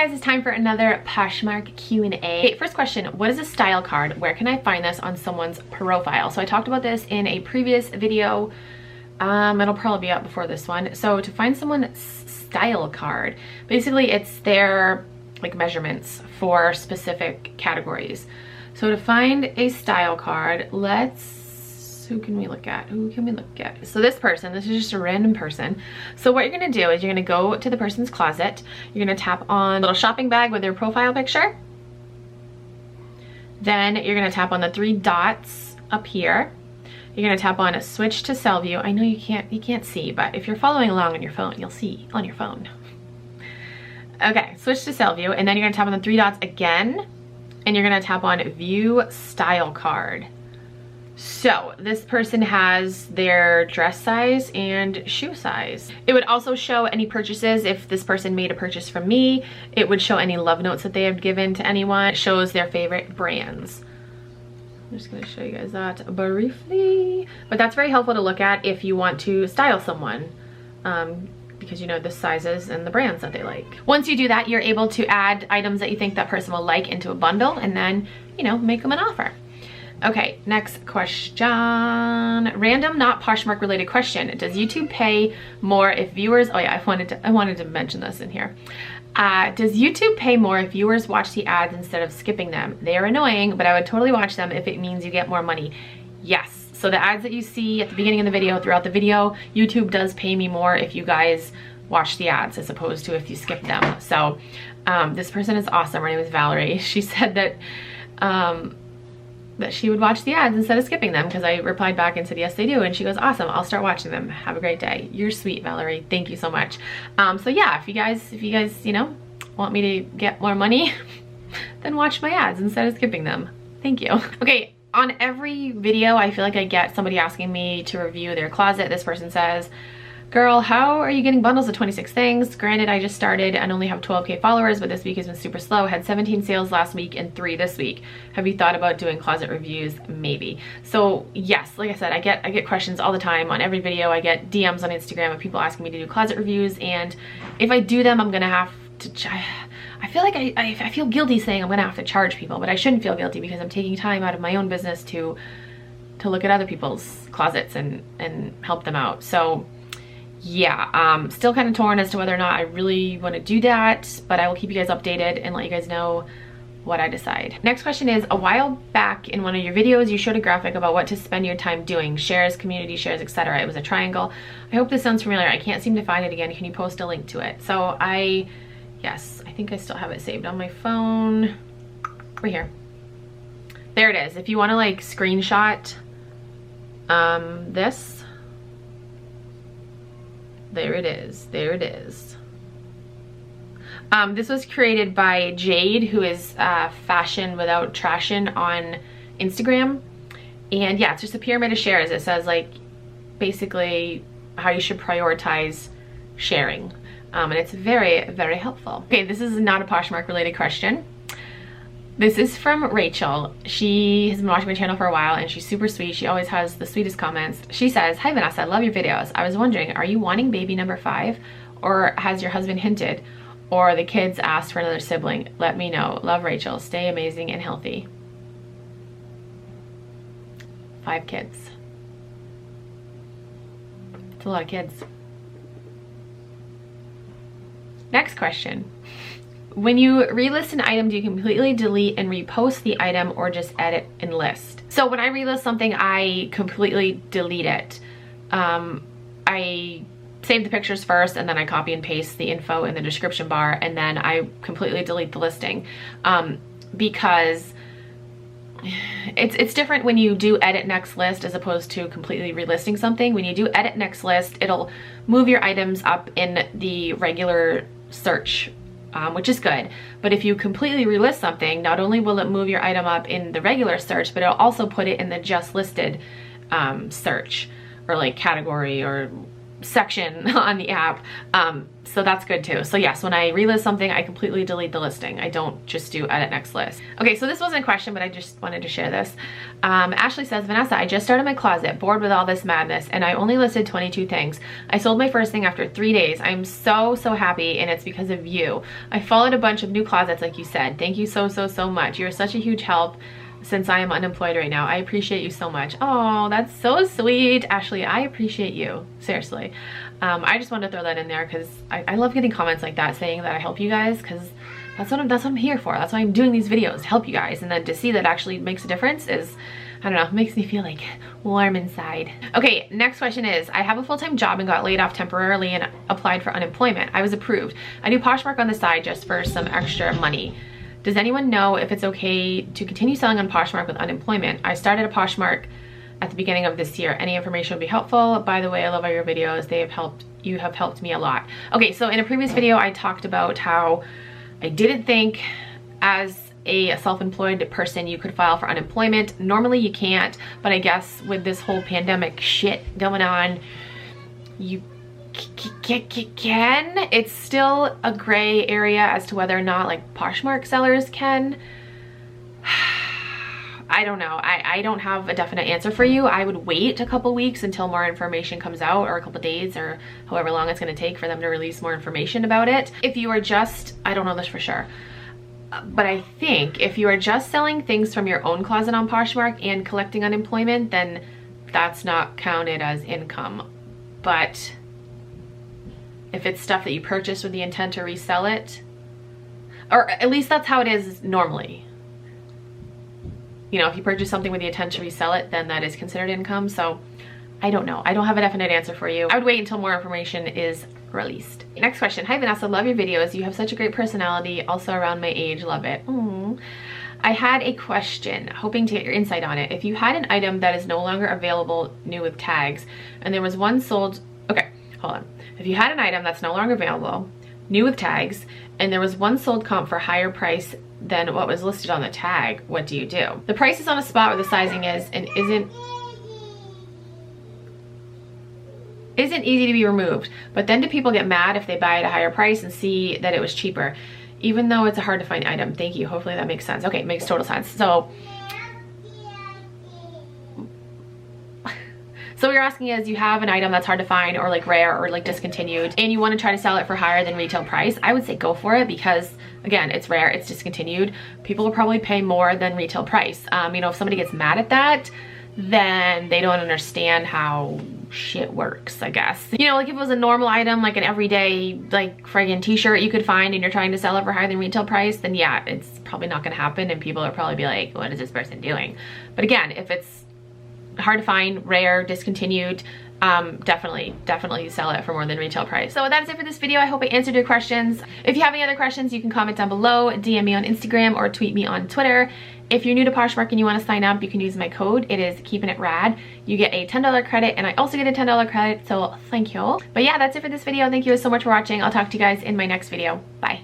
guys, it's time for another Poshmark Q&A. Okay, first question, what is a style card? Where can I find this on someone's profile? So I talked about this in a previous video. It'll probably be up before this one. So to find someone's style card, basically it's their like measurements for specific categories. So to find a style card, who can we look at? So this person, this is just a random person. So what you're gonna do is you're gonna go to the person's closet. You're gonna tap on a little shopping bag with their profile picture. Then you're gonna tap on the 3 dots up here. You're gonna tap on a switch to cell view. I know you can't see, but if you're following along on your phone, you'll see on your phone. Okay, switch to cell view, and then you're gonna tap on the 3 dots again, and you're gonna tap on view style card. So this person has their dress size and shoe size. It would also show any purchases. If this person made a purchase from me, it would show any love notes that they have given to anyone. It shows their favorite brands. I'm just gonna show you guys that briefly. But that's very helpful to look at if you want to style someone, because you know the sizes and the brands that they like. Once you do that, you're able to add items that you think that person will like into a bundle and then, you know, make them an offer. Okay, next question. Random, not Poshmark related question. Does YouTube pay more if viewers, oh yeah, I wanted to mention this in here. Does YouTube pay more if viewers watch the ads instead of skipping them? They are annoying, but I would totally watch them if it means you get more money. Yes, so the ads that you see at the beginning of the video, throughout the video, YouTube does pay me more if you guys watch the ads as opposed to if you skip them. So this person is awesome. Her name is Valerie. She said that that she would watch the ads instead of skipping them, because I replied back and said yes they do, and she goes, awesome, I'll start watching them. Have a great day. You're sweet, Valerie. Thank you so much. So yeah, if you guys you know, want me to get more money, then watch my ads instead of skipping them. Thank you. Okay, on every video I feel like I get somebody asking me to review their closet. This person says, girl, how are you getting bundles of 26 things? Granted, I just started and only have 12K followers, but this week has been super slow. Had 17 sales last week and 3 this week. Have you thought about doing closet reviews? Maybe. So yes, like I said, I get questions all the time on every video. I get DMs on Instagram of people asking me to do closet reviews, and if I do them, I'm gonna have to, I feel like I feel guilty saying I'm gonna have to charge people, but I shouldn't feel guilty because I'm taking time out of my own business to look at other people's closets and help them out. So yeah, still kind of torn as to whether or not I really want to do that, but I will keep you guys updated and let you guys know what I decide. Next question is, a while back in one of your videos, you showed a graphic about what to spend your time doing, shares, community shares, etc. It was a triangle. I hope this sounds familiar. I can't seem to find it again. Can you post a link to it? So yes, I think I still have it saved on my phone. Right here. There it is. If you want to like screenshot this, there it is. There it is. This was created by Jade, who is Fashion Without Trashin on Instagram. And yeah, it's just a pyramid of shares. It says like basically how you should prioritize sharing. And it's very, very helpful. Okay, this is not a Poshmark related question. This is from Rachel. She has been watching my channel for a while and she's super sweet. She always has the sweetest comments. She says, hi Vanessa, I love your videos. I was wondering, are you wanting baby number 5? Or has your husband hinted? Or the kids asked for another sibling? Let me know. Love, Rachel. Stay amazing and healthy. 5 kids. It's a lot of kids. Next question. When you relist an item, do you completely delete and repost the item or just edit and list? So when I relist something, I completely delete it. I save the pictures first and then I copy and paste the info in the description bar, and then I completely delete the listing because it's different when you do edit next list as opposed to completely relisting something. When you do edit next list, it'll move your items up in the regular search, which is good. But if you completely relist something, not only will it move your item up in the regular search, but it'll also put it in the just listed search, or like category, or section on the app. So that's good too. So yes, when I relist something, I completely delete the listing. I don't just do edit next list. Okay, so this wasn't a question, but I just wanted to share this. Ashley says, Vanessa, I just started my closet, bored with all this madness, and I only listed 22 things. I sold my first thing after 3 days. I'm so happy, and it's because of you. I followed a bunch of new closets like you said. Thank you so much. You're such a huge help since I am unemployed right now. I appreciate you so much. Oh, that's so sweet. Ashley, I appreciate you. Seriously. I just wanted to throw that in there because I love getting comments like that saying that I help you guys, because that's what I'm here for. That's why I'm doing these videos, to help you guys. And then to see that actually makes a difference is, I don't know, makes me feel like warm inside. Okay, next question is, I have a full-time job and got laid off temporarily and applied for unemployment. I was approved. I do Poshmark on the side just for some extra money. Does anyone know if it's okay to continue selling on Poshmark with unemployment? I started a Poshmark at the beginning of this year. Any information would be helpful. By the way, I love all your videos. You have helped me a lot. Okay, so in a previous video, I talked about how I didn't think as a self-employed person you could file for unemployment. Normally you can't, but I guess with this whole pandemic shit going on, you can. It's still a gray area as to whether or not like Poshmark sellers can. I don't know. I don't have a definite answer for you. I would wait a couple weeks until more information comes out, or a couple days, or however long it's going to take for them to release more information about it. If you are just, I don't know this for sure, but I think if you are just selling things from your own closet on Poshmark and collecting unemployment, then that's not counted as income. But if it's stuff that you purchase with the intent to resell it, or at least that's how it is normally. You know, if you purchase something with the intent to resell it, then that is considered income. So I don't know. I don't have a definite answer for you. I would wait until more information is released. Next question. Hi Vanessa, love your videos. You have such a great personality. Also around my age, love it. I had a question, hoping to get your insight on it. If you had an item that is no longer available new with tags, and there was one sold, okay, hold on. If you had an item that's no longer available, new with tags, and there was one sold comp for higher price than what was listed on the tag, what do you do? The price is on a spot where the sizing is and isn't easy to be removed. But then do people get mad if they buy at a higher price and see that it was cheaper, even though it's a hard to find item? Thank you. Hopefully that makes sense. Okay, makes total sense. So what you're asking is, you have an item that's hard to find or like rare or like discontinued, and you want to try to sell it for higher than retail price. I would say go for it, because again, it's rare, it's discontinued. People will probably pay more than retail price. You know, if somebody gets mad at that, then they don't understand how shit works, I guess. You know, like if it was a normal item, like an everyday like friggin' t-shirt you could find, and you're trying to sell it for higher than retail price, then yeah, it's probably not gonna happen, and people will probably be like, what is this person doing? But again, if it's hard to find, rare, discontinued, definitely sell it for more than retail price. So that's it for this video. I hope I answered your questions. If you have any other questions, you can comment down below, DM me on Instagram, or tweet me on Twitter. If you're new to Poshmark and you want to sign up, you can use my code. It is KeepinItRad. You get a $10 credit, and I also get a $10 credit, so thank you. But yeah, that's it for this video. Thank you so much for watching. I'll talk to you guys in my next video. Bye.